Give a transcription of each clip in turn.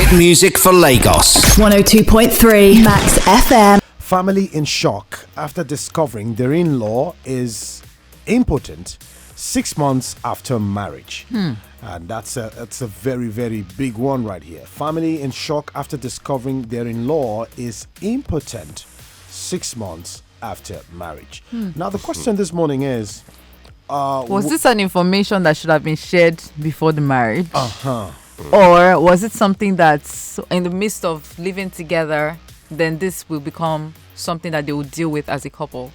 Great music for Lagos. 102.3 Max FM. Family in shock after discovering their in-law is impotent 6 months after marriage. And that's a very, very big one right here. Family in shock after discovering their in-law is impotent 6 months after marriage. Now, the question this morning is... was this an information that should have been shared before the marriage? Uh-huh. Or was it something that's in the midst of living together, then this will become something that they will deal with as a couple?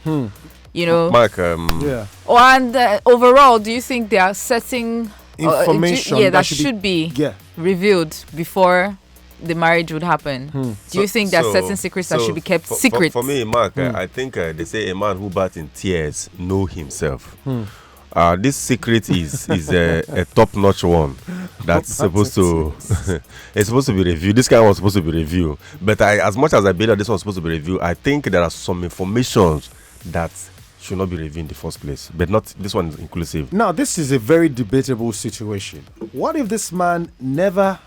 You know? Mark, Yeah. And overall, do you think they are setting Information that should be Yeah. revealed before the marriage would happen? Do you think there are certain secrets that should be kept secret? For me, Mark, I think they say a man who bathes in tears know himself. This secret is a top-notch one that's supposed to it's supposed to be reviewed. This kind of one's supposed to be reviewed. But as much as I believe that this one's supposed to be reviewed, I think there are some information that should not be reviewed in the first place. But not this one is inclusive. Now, this is a very debatable situation. What if this man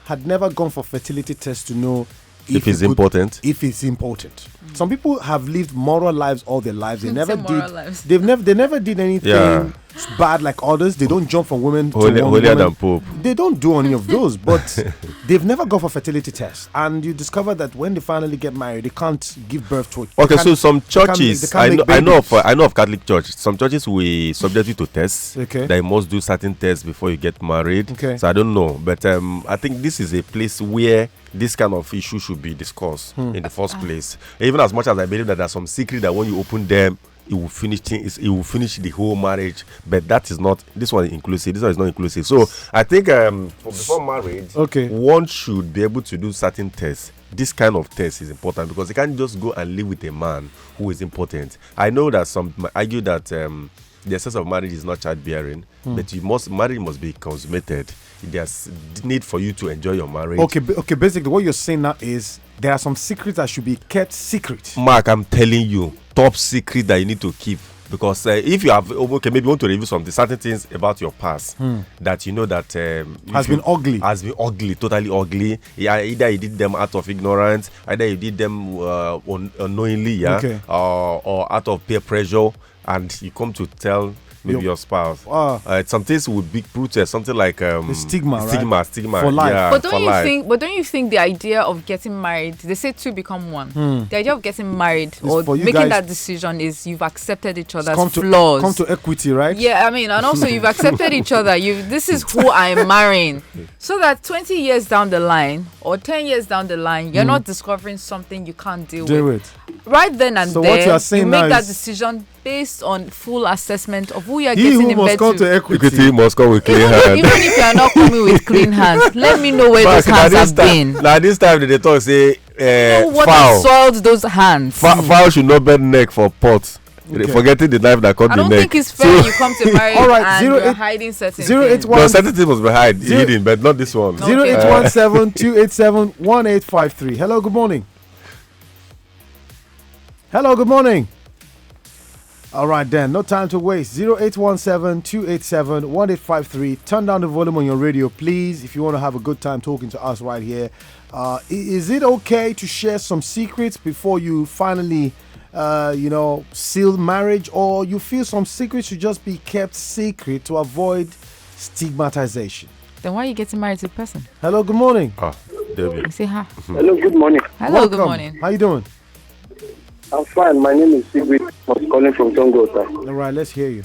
had never gone for fertility test to know if it's important? If it's important. Some people have lived moral lives all their lives. They never moral did. lives. They never did anything bad like others. They don't jump from women to Holier woman. than Pope. They don't do any of those. But they've never gone for fertility tests. And you discover that when they finally get married, they can't give birth to it. Okay, so some churches, they can't make I know babies. of Catholic Church. Some churches will subject you to tests. Okay. That you must do certain tests before you get married. Okay. So I don't know, but I think this is a place where this kind of issue should be discussed in the first place. Even as much as I believe that there's some secret that when you open them, it will finish things. It will finish the whole marriage. But that is not. This one is inclusive. This one is not inclusive. So I think before marriage, one should be able to do certain tests. This kind of test is important because you can't just go and live with a man who is impotent. I know that some argue that the essence of marriage is not childbearing, but marriage must be consummated. There's need for you to enjoy your marriage. Okay. Basically, what you're saying now is there are some secrets that should be kept secret. Mark, I'm telling you, top secret that you need to keep. Because if you have, maybe you want to review some certain things about your past that you know that has been ugly, totally ugly. Yeah, either you did them out of ignorance, either you did them unknowingly, or out of peer pressure, and you come to tell maybe your spouse. Some things would be brutal, something like stigma for life. Yeah, but don't you think the idea of getting married, they say two become one. The idea of getting married or making that decision is you've accepted each other's flaws. Come to equity, right? Yeah, I mean, and also you've accepted each other. This is who I'm marrying. So that 20 years down the line or 10 years down the line, you're not discovering something you can't deal with. Right then and so there, what you are saying you make now that is decision based on full assessment of who you are he getting who in must bed come to equity. Equity must come with clean hands. Even if you are not coming with clean hands, let me know where those hands have been. Now this time they talk say What has soiled those hands? Fowl should not bend neck for pot. Forgetting the knife that cut the neck. I don't think it's fair you come to marry and you're hiding certain things. No, certain things must be hidden, but not this one. 0817-287-1853. Hello, good morning. Hello, good morning. All right, then. No time to waste. 0817-287-1853. Turn down the volume on your radio, please, if you want to have a good time talking to us right here. Is it okay to share some secrets before you finally, seal marriage? Or you feel some secrets should just be kept secret to avoid stigmatization? Then why are you getting married to the person? Hello, good morning. You say hi. Hello, good morning. Hello, good morning. How you doing? I'm fine. My name is Sigrid. I'm calling from Tongota. All right, let's hear you.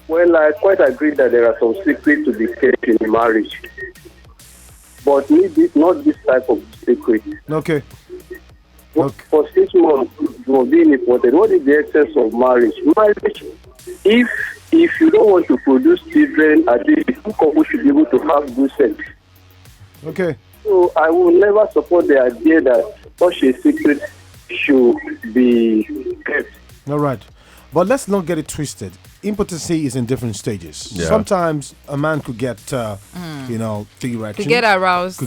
Well, I quite agree that there are some secrets to be kept in marriage. But not this type of secret. Okay. For 6 months, you being important. What is the essence of marriage? Marriage, if you don't want to produce children, at least two couples should be able to have good sex. Okay. So I will never support the idea that such a secret should be kept. All right. But let's not get it twisted. Impotency is in different stages. Yeah. Sometimes a man could get, erection. Could get aroused,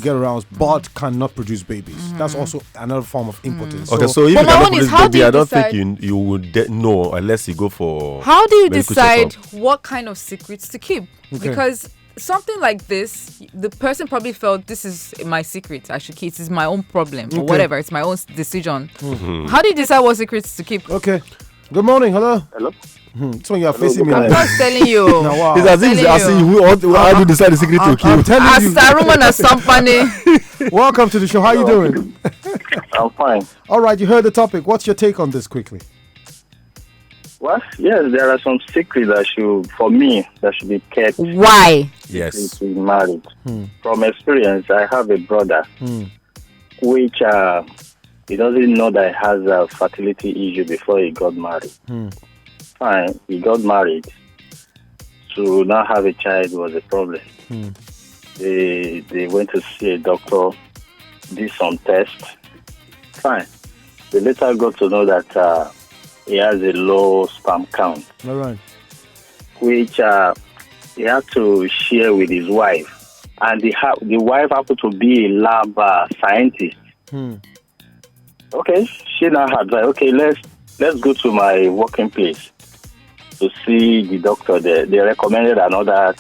but cannot produce babies. That's also another form of impotence. Okay, so if you cannot produce baby, I don't think you would know unless you go for. How do you decide what kind of secrets to keep? Okay. Because something like this, the person probably felt this is my secret. I should keep. It is my own problem or whatever. It's my own decision. How do you decide what secrets to keep? Okay. Good morning. Hello. Hello. So you are facing me I'm like just telling you. No, wow. It's as if he's asking you how do you decide the secret to keep. I'm telling you. Asaruman Asampane. Welcome to the show. How you doing? I'm fine. All right, you heard the topic. What's your take on this quickly? Well, yes, there are some secrets that should be kept. Why? Yes. To be married. From experience, I have a brother which he doesn't know that he has a fertility issue before he got married. Fine, he got married. To now have a child was a problem. They went to see a doctor, did some tests. Fine. They later got to know that he has a low sperm count. All right. Which he had to share with his wife. And the wife happened to be a lab scientist. Okay, she now had like, okay, let's go to my working place to see the doctor there. They recommended another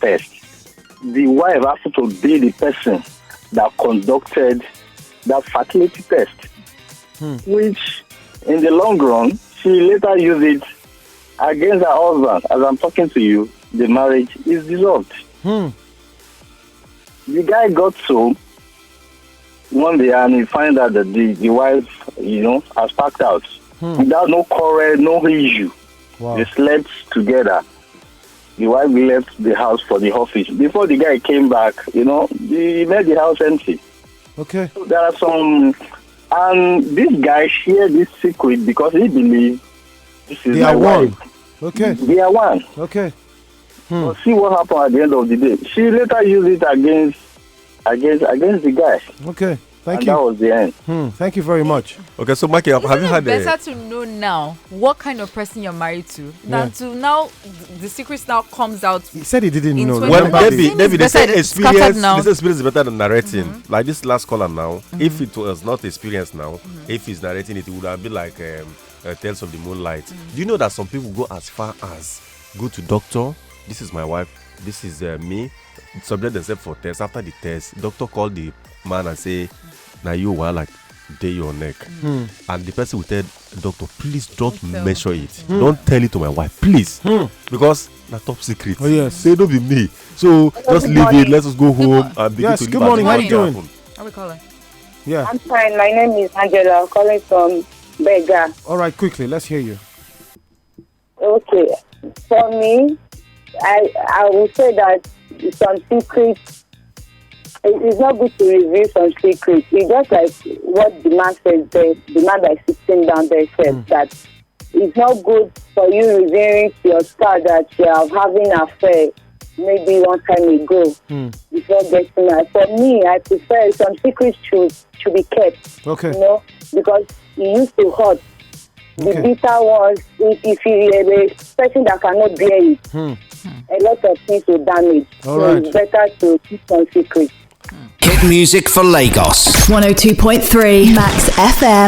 test. The wife happened to be the person that conducted that fertility test, which in the long run, she later used it against her husband. As I'm talking to you, the marriage is dissolved. The guy got home one day and he found out that the wife, has packed out without no quarrel, no issue. Wow. They slept together. The wife left the house for the office. Before the guy came back, he made the house empty. Okay. So there are some, and this guy shared this secret because he believed this is my wife. Okay. They are one. Okay. But see what happened at the end of the day. She later used it against the guy. Okay. Thank and you. That was the end. Thank you very much. Okay, so Mikey, have you had better to know now what kind of person you're married to than to now the secrets now comes out. He said he didn't know. Well, maybe they say experience is better than narrating. Like this last caller now, if it was not experience now, if he's narrating it would have been like Tales of the Moonlight. Do you know that some people go as far as go to doctor? This is my wife. This is me. Subject themselves for test. After the test, doctor called the man and say, "Now you are like day your neck," and the person will tell doctor, "Please don't measure it. Don't tell it to my wife, please, because that's top secret." Oh yes. Say don't be me. So just leave it. Let us go home and begin to live. Good morning. How you doing? How we call it? Yeah. I'm fine. My name is Angela. I'm calling from Bega. All right. Quickly, let's hear you. Okay. For me, I would say that some secrets. It's not good to reveal some secrets. It's just like what the man says there. The man that is sitting down there said that it's not good for you revealing to your spouse that you are having an affair maybe one time ago before getting married. For me, I prefer some secrets should be kept. Okay. Because it used to hurt. The bitter ones, if you are a person that cannot bear it, a lot of things will damage. Right. It's better to keep some secrets. Hit music for Lagos. 102.3 Max FM.